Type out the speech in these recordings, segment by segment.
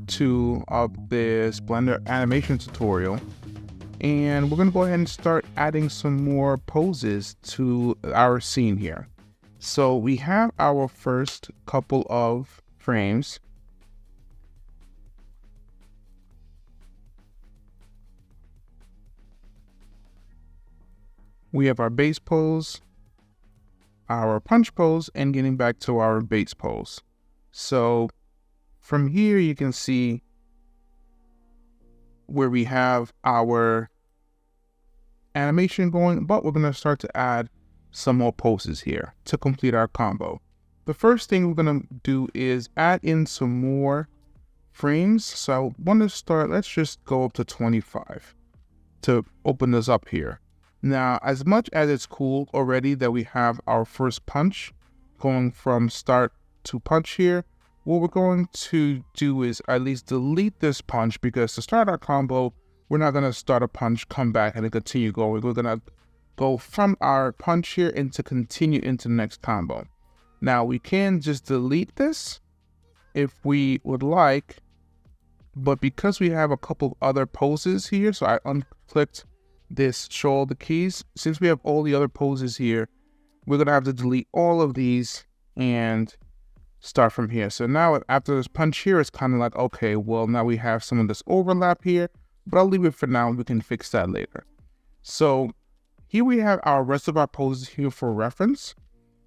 part 2 of this Blender animation tutorial, and we're going to go ahead and start adding some more poses to our scene here. So we have our first couple of frames. We have our base pose, our punch pose, and getting back to our base pose. So from here, you can see where we have our animation going, but we're going to start to add some more poses here to complete our combo. The first thing we're going to do is add in some more frames. So I want to start, let's just go up to 25 to open this up here. Now, as much as it's cool already that we have our first punch going from start to punch here, what we're going to do is at least delete this punch, because to start our combo, we're not going to start a punch, come back, and then continue going. We're going to go from our punch here and to continue into the next combo. Now, we can just delete this if we would like, but because we have a couple other poses here, so I unclicked this show all the keys. Since we have all the other poses here, we're going to have to delete all of these and start from here. So now after this punch here, it's kind of like, okay, well, now we have some of this overlap here, but I'll leave it for now. We can fix that later. So here we have our rest of our poses here for reference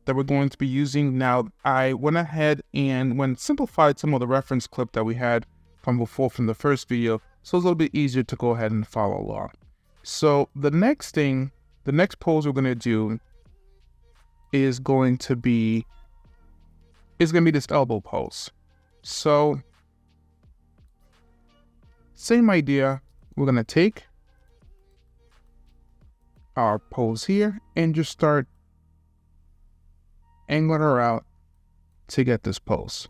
that we're going to be using. Now, I went ahead and simplified some of the reference clip that we had from before from the first video, so it's a little bit easier to go ahead and follow along. So the next pose we're going to do is going to be this elbow pose. So same idea, we're going to take our pose here and just start angling her out to get this pose.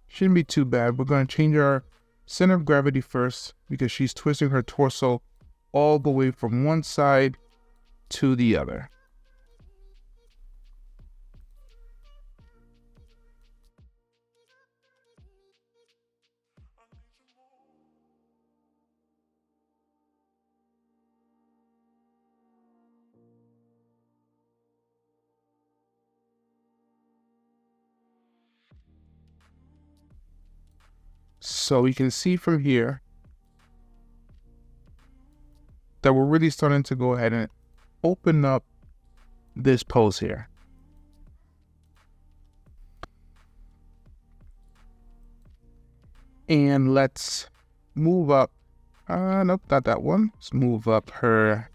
Shouldn't be too bad. We're going to change our center of gravity first, because she's twisting her torso all the way from one side to the other. So you can see from here that we're really starting to go ahead and open up this pose here. And let's move up, nope, not that one. Let's move up her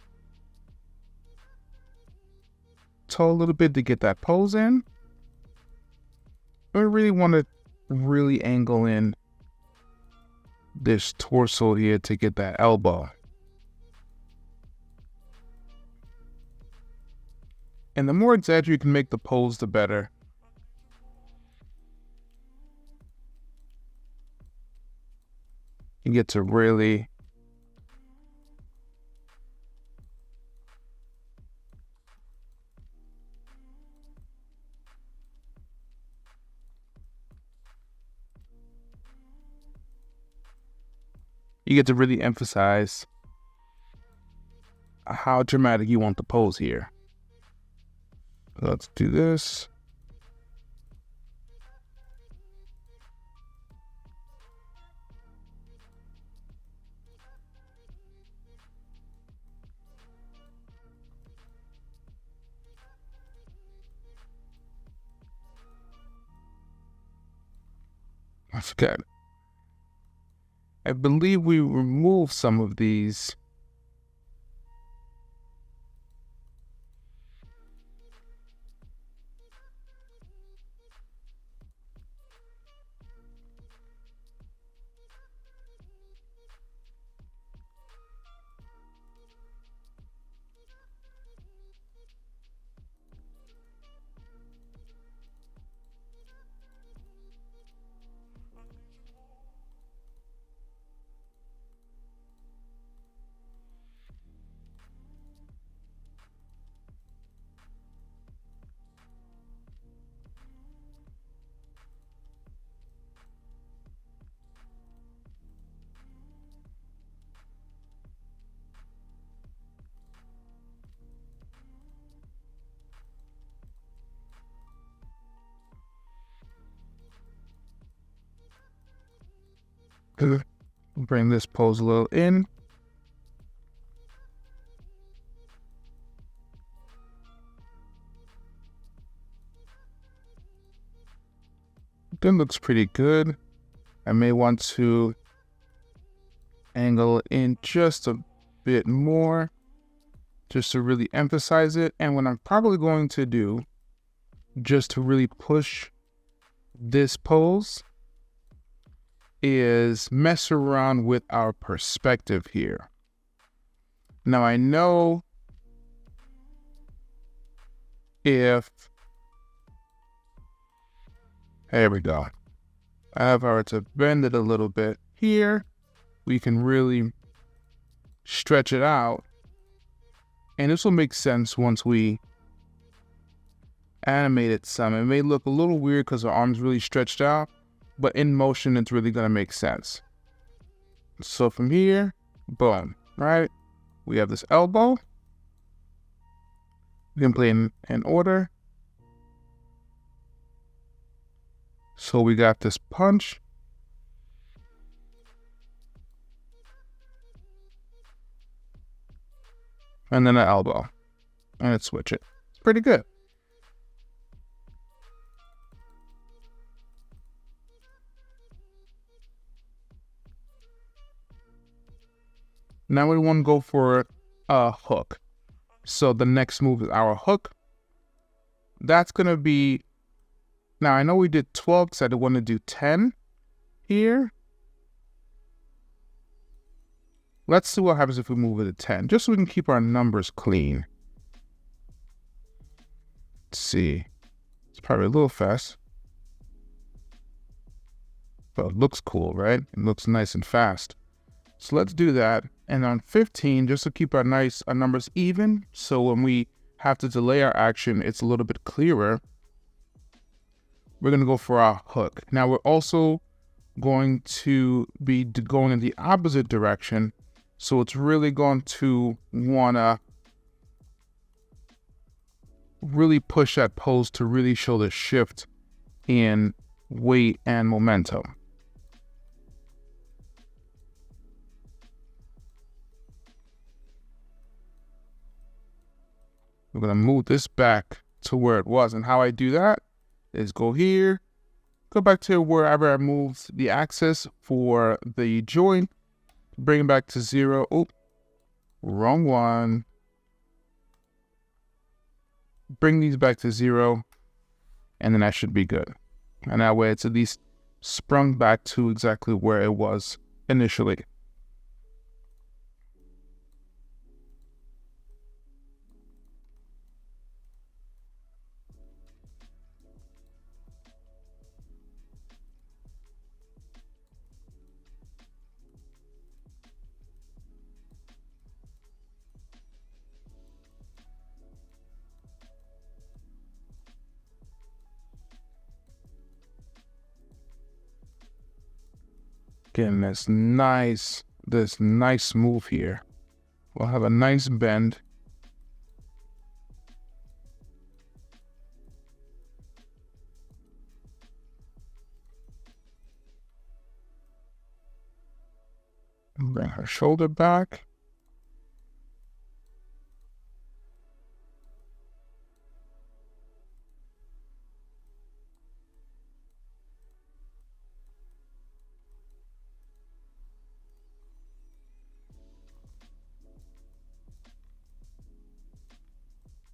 toe a little bit to get that pose in. We really want to really angle in this torso here to get that elbow. And the more exaggerated you can make the pose, the better. You get to really emphasize how dramatic you want the pose here. Let's do this. I forgot. I believe we removed some of these. Bring this pose a little in. That looks pretty good. I may want to angle in just a bit more, just to really emphasize it. And what I'm probably going to do, just to really push this pose, is mess around with our perspective here. Now I know if, there we go. If I were to bend it a little bit here, we can really stretch it out. And this will make sense once we animate it some. It may look a little weird because our arm's really stretched out, but in motion, it's really gonna make sense. So from here, boom, right? We have this elbow. We can play in order. So we got this punch. And then an elbow. And let's switch it. It's pretty good. Now we want to go for a hook. So the next move is our hook. That's going to be, now I know we did 12 because I want to do 10 here. Let's see what happens if we move it to 10, just so we can keep our numbers clean. Let's see. It's probably a little fast. But it looks cool, right? It looks nice and fast. So let's do that. And on 15, just to keep our numbers even, so when we have to delay our action, it's a little bit clearer. We're going to go for our hook. Now we're also going to be going in the opposite direction. So it's really going to want to really push that pose to really show the shift in weight and momentum. We're going to move this back to where it was. And how I do that is go here, go back to wherever I moved the axis for the joint, bring it back to 0. Oh, wrong one. Bring these back to 0, and then that should be good. And that way it's at least sprung back to exactly where it was initially. Getting this nice move here. We'll have a nice bend. Bring her shoulder back.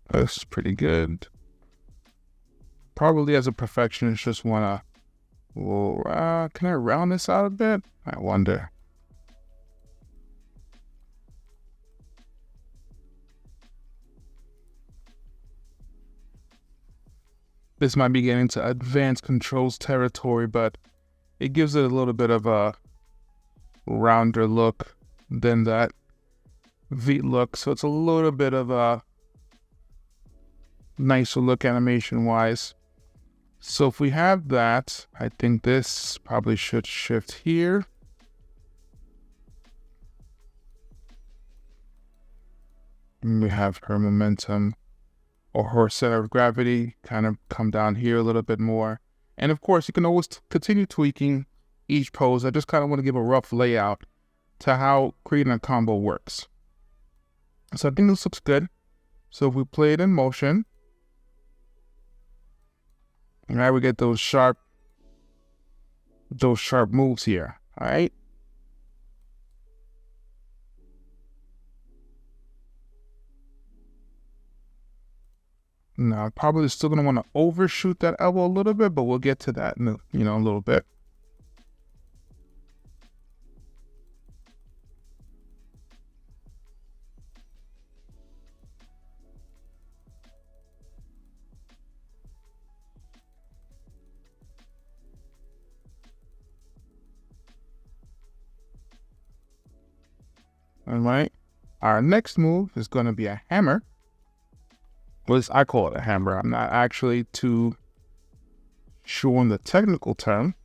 That's pretty good. Probably as a perfectionist, just want to, can I round this out a bit? I wonder. This might be getting to advanced controls territory, but it gives it a little bit of a rounder look than that V look. So it's a little bit of a nicer look animation wise. So if we have that, I think this probably should shift here. And we have her momentum or her center of gravity kind of come down here a little bit more. And of course, you can always continue tweaking each pose. I just kind of want to give a rough layout to how creating a combo works. So I think this looks good. So if we play it in motion, all right, we get those sharp moves here. All right. Now, I'm probably still going to want to overshoot that elbow a little bit, but we'll get to that in a little bit. All right. Our next move is going to be a hammer. Well, I call it a hammer. I'm not actually too sure on the technical term.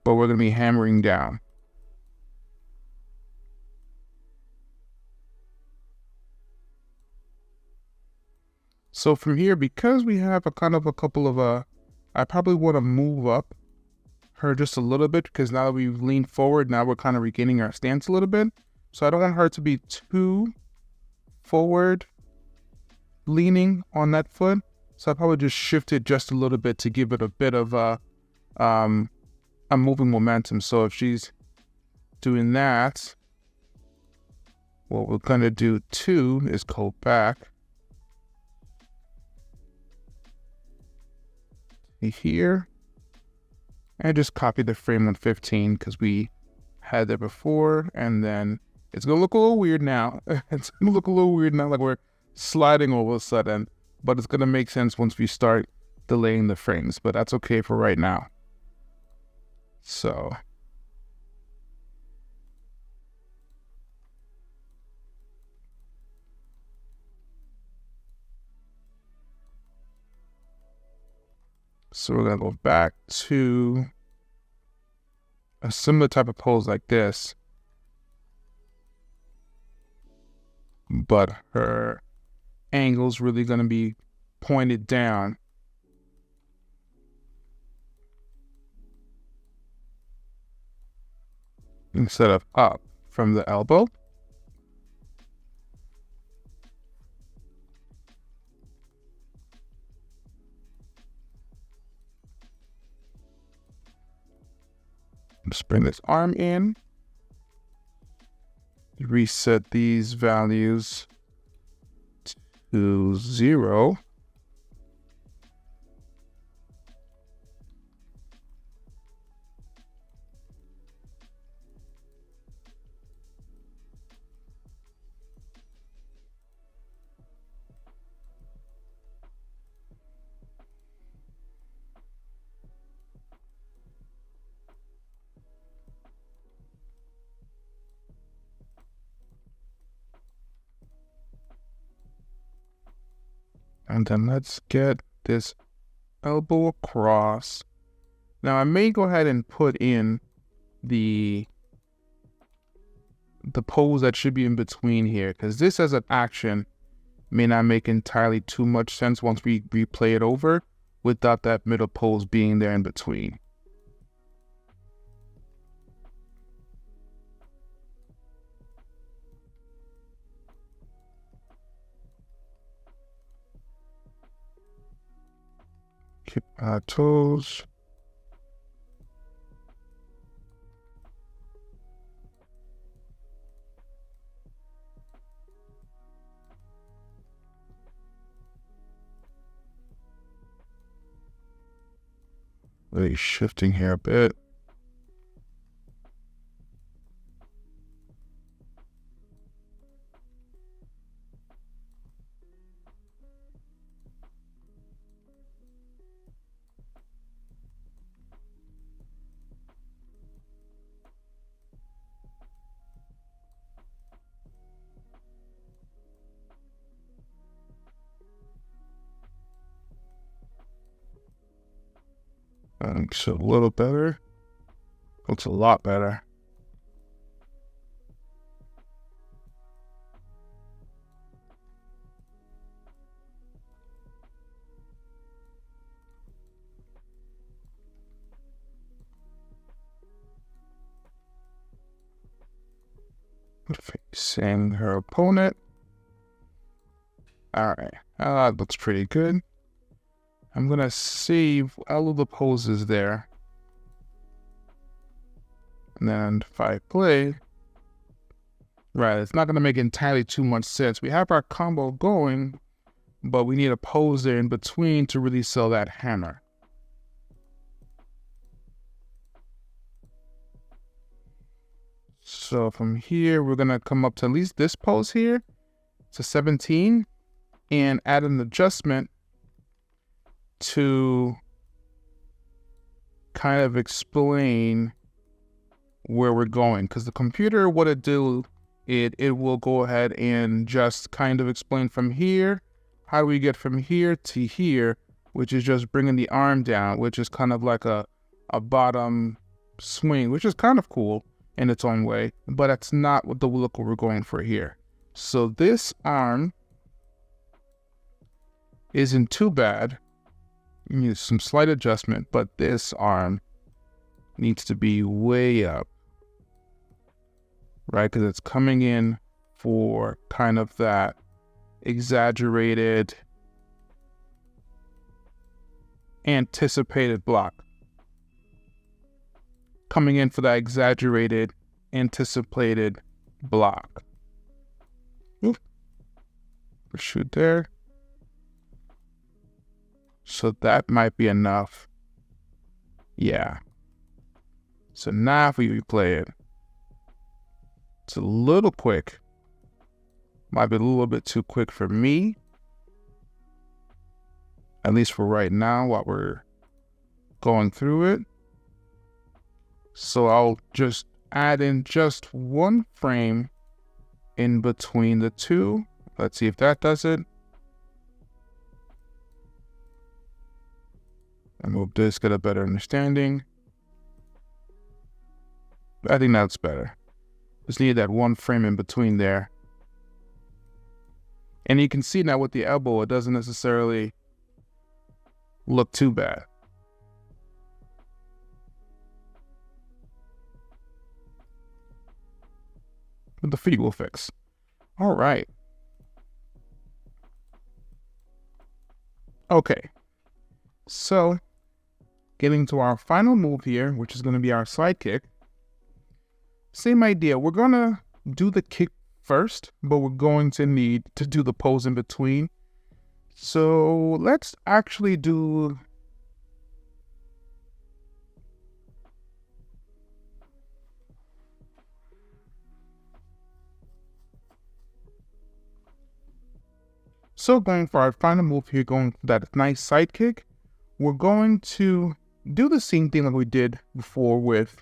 But we're going to be hammering down. So from here, because we have a couple of, I probably want to move up her just a little bit, because now that we've leaned forward, now we're kind of regaining our stance a little bit. So I don't want her to be too forward leaning on that foot. So I probably just shift it just a little bit to give it a bit of a moving momentum. So if she's doing that, what we're going to do too is go back here and just copy the frame on 15, because we had that before, and then it's gonna look a little weird now. It's gonna look a little weird now, like we're sliding all of a sudden, but it's gonna make sense once we start delaying the frames, but that's okay for right now. So we're gonna go back to a similar type of pose like this, but her angle's really gonna be pointed down. Instead of up from the elbow. Let's bring this arm in. Reset these values to 0. And then let's get this elbow across. Now I may go ahead and put in the pose that should be in between here, because this as an action may not make entirely too much sense once we replay it over without that middle pose being there in between. Keep our toes. Really shifting here a bit. Looks a little better. Looks a lot better. facing her opponent. All right, that looks pretty good. I'm gonna save all of the poses there. And then if I play, right, it's not gonna make entirely too much sense. We have our combo going, but we need a pose there in between to really sell that hammer. So from here, we're gonna come up to at least this pose here to 17 and add an adjustment to kind of explain where we're going. Because the computer, what it do, it will go ahead and just kind of explain from here, how do we get from here to here, which is just bringing the arm down, which is kind of like a bottom swing, which is kind of cool in its own way, but that's not what the look we're going for here. So this arm isn't too bad. You need some slight adjustment, but this arm needs to be way up, right? Because it's coming in for kind of that exaggerated, anticipated block. Coming in for that exaggerated, anticipated block. Oop. Shoot there. So that might be enough. Yeah. So now if we replay it, it's a little quick. Might be a little bit too quick for me. At least for right now while we're going through it. So I'll just add in just one frame in between the two. Let's see if that does it. And we'll just get a better understanding. I think that's better. Just need that one frame in between there. And you can see now with the elbow, it doesn't necessarily look too bad. But the feet will fix. All right. Okay. So, getting to our final move here, which is going to be our side kick. Same idea. We're going to do the kick first, but we're going to need to do the pose in between. So, let's actually do... So going for our final move here, going for that nice side kick, we're going to do the same thing like we did before with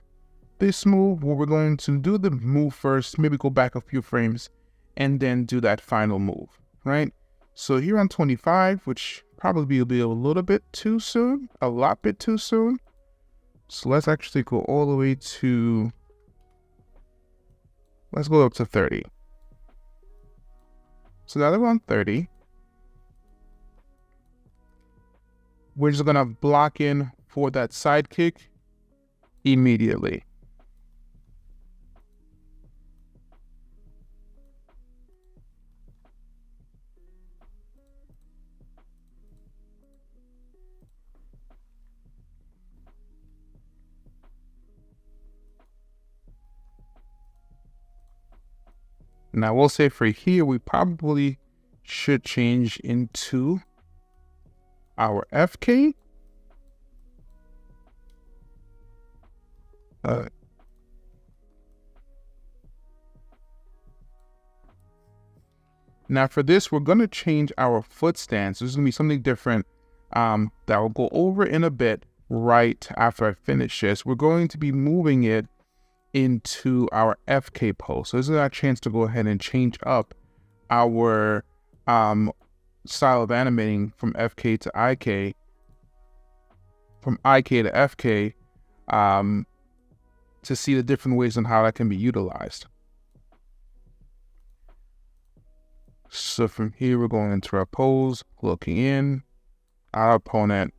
this move, where we're going to do the move first, maybe go back a few frames, and then do that final move, right? So here on 25, which probably will be a little bit too soon, a lot bit too soon. So let's actually go all the way to, let's go up to 30. So now that we're on 30, we're just gonna block in for that side kick immediately. Now we'll say for here, we probably should change into our FK. Now for this, we're going to change our foot stance. This is going to be something different that will go over in a bit right after I finish this. We're going to be moving it into our FK pose. So this is our chance to go ahead and change up our style of animating from FK to IK, from IK to FK, to see the different ways on how that can be utilized. So from here, we're going into our pose, looking in, our opponent.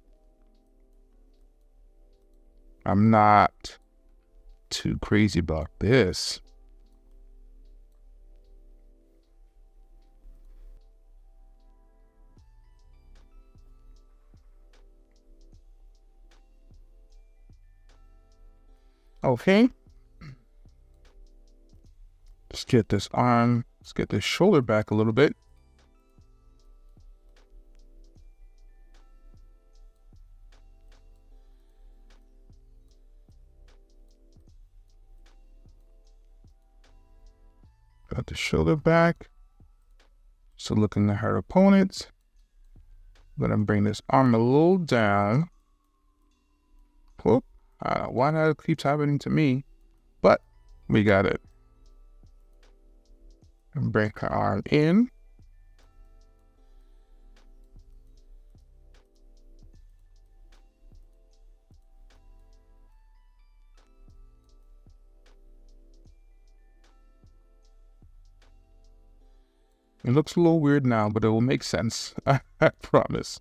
I'm not too crazy about this. Okay. Let's get this arm, let's get this shoulder back a little bit. Got the shoulder back. So looking at her opponents. I'm gonna bring this arm a little down. Whoop. I don't know why that keeps happening to me, but we got it. And bring her arm in. It looks a little weird now, but it will make sense. I promise.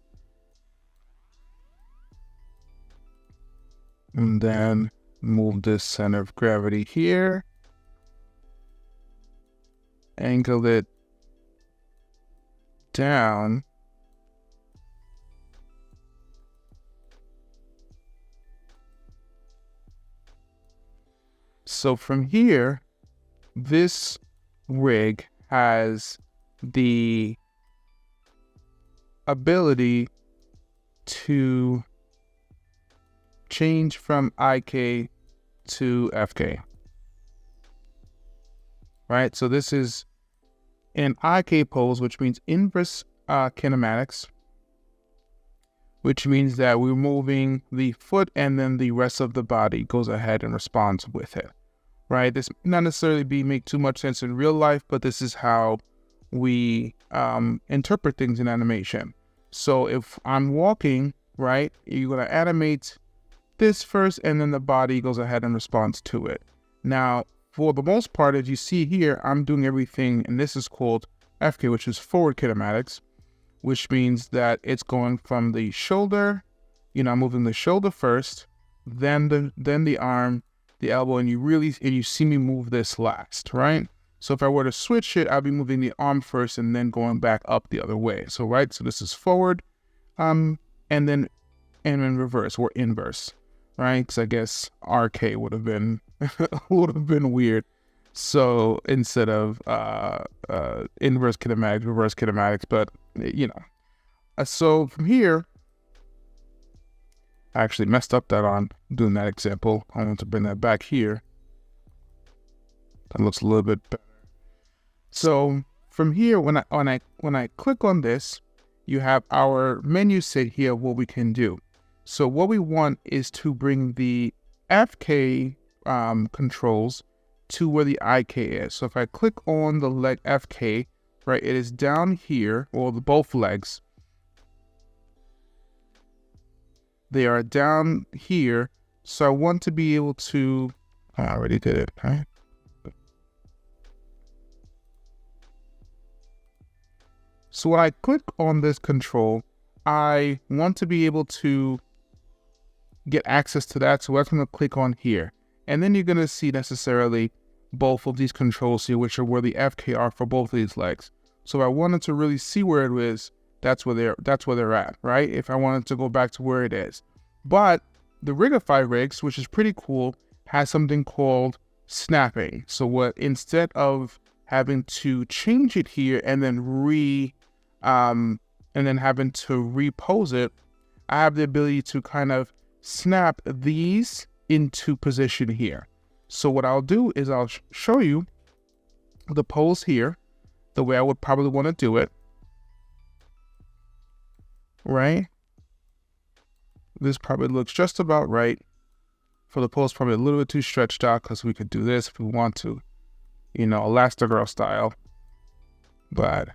And then move this center of gravity here. Angle it down. So from here, this rig has the ability to change from IK to FK. Right? So this is an IK pose, which means inverse kinematics, which means that we're moving the foot and then the rest of the body goes ahead and responds with it. Right? This may not necessarily make too much sense in real life, but this is how we interpret things in animation. So if I'm walking, right, you're going to animate this first, and then the body goes ahead and responds to it. Now, for the most part, as you see here, I'm doing everything, and this is called FK, which is forward kinematics, which means that it's going from the shoulder, I'm moving the shoulder first, then the arm, the elbow, and you see me move this last, right? So if I were to switch it, I'll be moving the arm first and then going back up the other way. So right, so this is forward, and then in reverse or inverse, right? Because I guess RK would have been weird. So instead of inverse kinematics, reverse kinematics, but so from here, I actually messed up that on doing that example. I want to bring that back here. That looks a little bit better. So from here, when I click on this, you have our menu set here of what we can do. So what we want is to bring the FK controls to where the IK is. So if I click on the leg FK, right, it is down here, or both legs. They are down here. So I want to be able to, I already did it, right? So when I click on this control, I want to be able to get access to that. So I'm going to click on here. And then you're going to see necessarily both of these controls here, which are where the FK are for both of these legs. So if I wanted to really see where it is, that's where they're at, right? If I wanted to go back to where it is. But the Rigify rigs, which is pretty cool, has something called snapping. So what, instead of having to change it here and then having to repose it, I have the ability to kind of snap these into position here. So what I'll do is I'll show you the pose here, the way I would probably want to do it, right? This probably looks just about right. For the pose, probably a little bit too stretched out because we could do this if we want to, Elastigirl style. But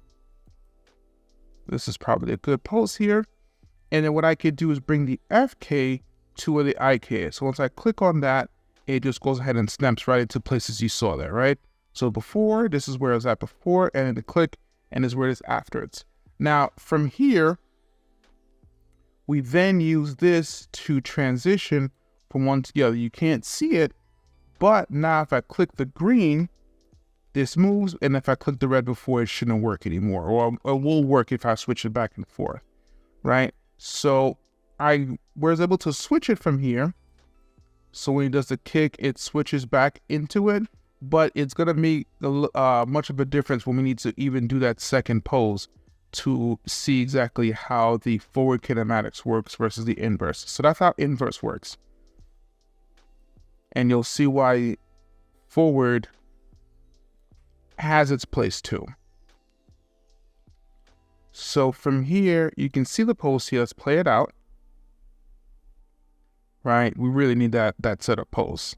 this is probably a good pose here. And then what I could do is bring the FK to where the IK is. So once I click on that, it just goes ahead and snaps right into places you saw there, right? So before, this is where I was at before, and then the click, and this is where it is afterwards. Now, from here, we then use this to transition from one to the other. You can't see it, but now if I click the green, this moves, and if I click the red before, it shouldn't work anymore, or it will work if I switch it back and forth, right? So I was able to switch it from here. So when he does the kick, it switches back into it, but it's going to make much of a difference when we need to even do that second pose to see exactly how the forward kinematics works versus the inverse. So that's how inverse works. And you'll see why forward has its place too. So from here, you can see the pose here. Let's play it out. Right? We really need that setup pose.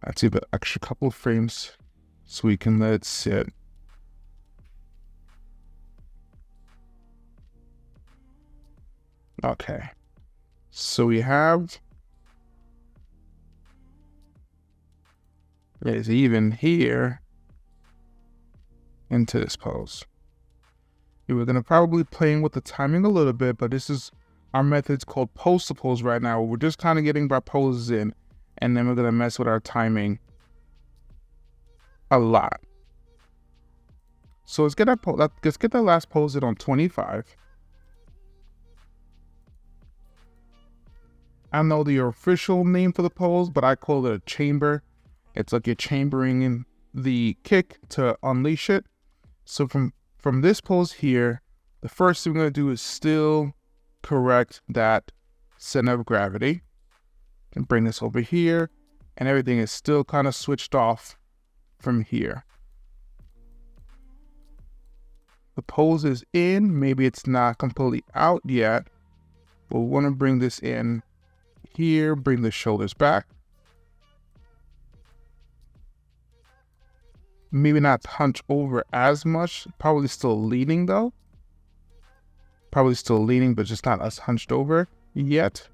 Let's give it an extra couple of frames so we can let it sit. Okay. So we have it's even here into this pose. We're going to probably playing with the timing a little bit, but this is our method's called pose to pose right now. We're just kind of getting our poses in, and then we're going to mess with our timing a lot. So let's get that last pose in on 25. I don't know the official name for the pose, but I call it a chamber. It's like you're chambering in the kick to unleash it. So from this pose here, the first thing we're going to do is still correct that center of gravity and bring this over here, and everything is still kind of switched off from here. The pose is in, maybe it's not completely out yet, but we want to bring this in here, bring the shoulders back. Maybe not hunch over as much, probably still leaning though. Probably still leaning, but just not as hunched over yet.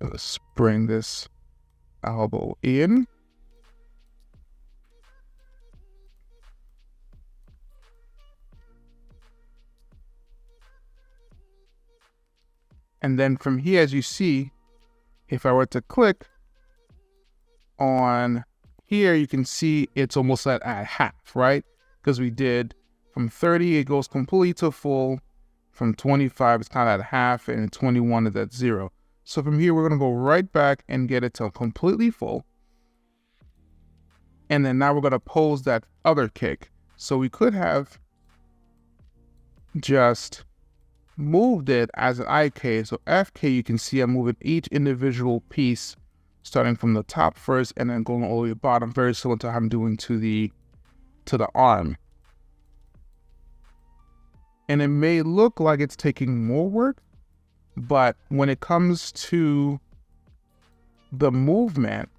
Let's bring this elbow in. And then from here, as you see, if I were to click on here, you can see it's almost at half, right? Because we did from 30, it goes completely to full. From 25, it's kind of at half, and 21 is at 0. So from here, we're going to go right back and get it to completely full. And then now we're going to pose that other kick. So we could have just moved it as an IK. So FK, you can see I'm moving each individual piece, starting from the top first and then going all the way to the bottom, very similar to how I'm doing to the arm. And it may look like it's taking more work, but when it comes to the movement,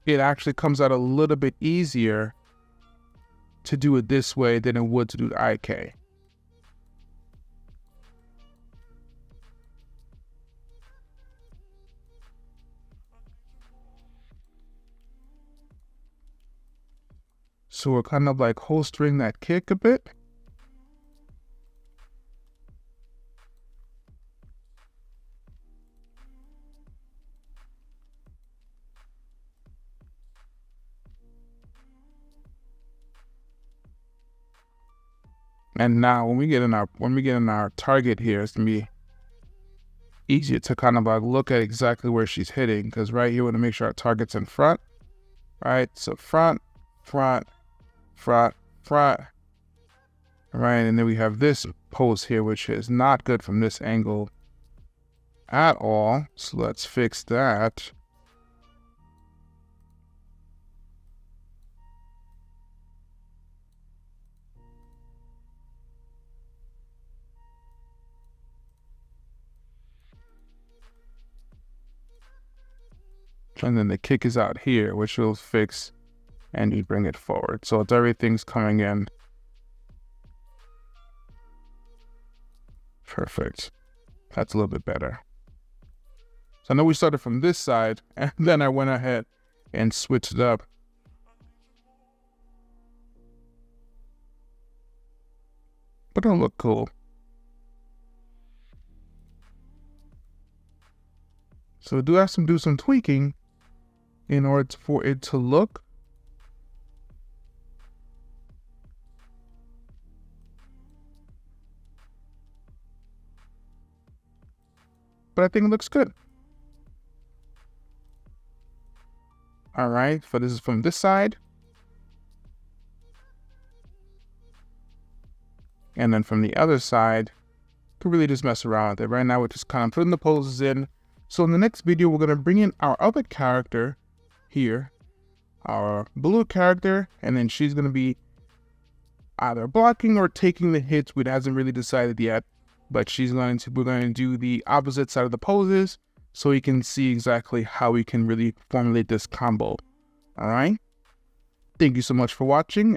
it actually comes out a little bit easier to do it this way than it would to do the IK. So we're kind of like holstering that kick a bit. And now when we get in our target here, it's gonna be easier to kind of like look at exactly where she's hitting, because right here we want to make sure our target's in front. Right? So front, front, front, front. Right, and then we have this pose here, which is not good from this angle at all. So let's fix that. And then the kick is out here, which will fix, and you bring it forward. So it's everything's coming in. Perfect. That's a little bit better. So I know we started from this side, and then I went ahead and switched it up. But it'll look cool. So do have to do some tweaking in order for it to look. But I think it looks good. All right, so this is from this side. And then from the other side, you can really just mess around with it. Right now, we're just kind of putting the poses in. So in the next video, we're going to bring in our other character here, our blue character, and then she's going to be either blocking or taking the hits. We hasn't really decided yet, but we're going to do the opposite side of the poses so we can see exactly how we can really formulate this combo. All right. Thank you so much for watching.